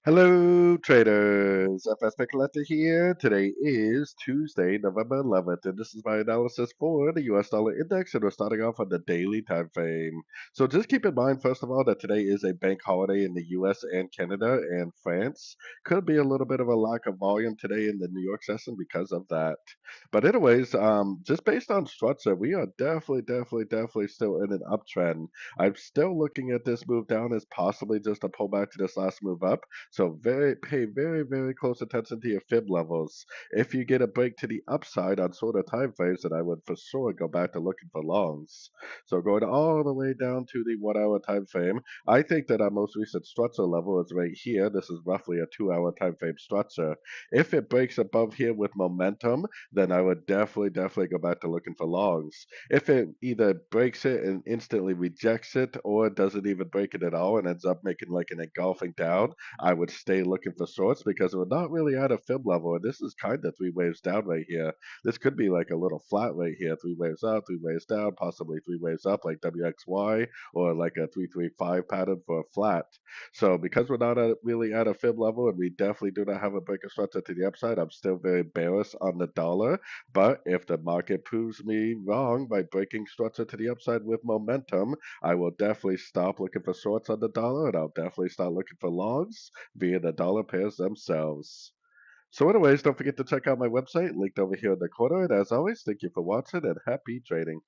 Hello, traders. FX Pip Collector here. Today is Tuesday, November 11th, and this is my analysis for the US dollar index, and we're starting off on the daily time frame. So just keep in mind, first of all, that today is a bank holiday in the US and Canada and France. Could be a little bit of a lack of volume today in the New York session because of that. But anyways, just based on structure, we are definitely still in an uptrend. I'm still looking at this move down as possibly just a pullback to this last move up. So pay very close attention to your fib levels. If you get a break to the upside on shorter time frames, then I would for sure go back to looking for longs. So going all the way down to the 1 hour time frame, I think that our most recent structure level is right here. This is roughly a 2 hour time frame structure. If it breaks above here with momentum, then I would definitely go back to looking for longs. If it either breaks it and instantly rejects it, or doesn't even break it at all and ends up making like an engulfing down, I would stay looking for shorts because we're not really at a fib level, and this is kind of 3 waves down right here. This could be like a little flat right here, 3 waves up, 3 waves down, possibly 3 waves up like WXY, or like a 335 pattern for a flat. So because we're not really at a fib level, and we definitely do not have a breaker structure to the upside, I'm still very bearish on the dollar. But if the market proves me wrong by breaking structure to the upside with momentum, I will definitely stop looking for shorts on the dollar, and I'll definitely start looking for longs via the dollar pairs themselves. So anyways, don't forget to check out my website linked over here in the corner. And as always, thank you for watching and happy trading.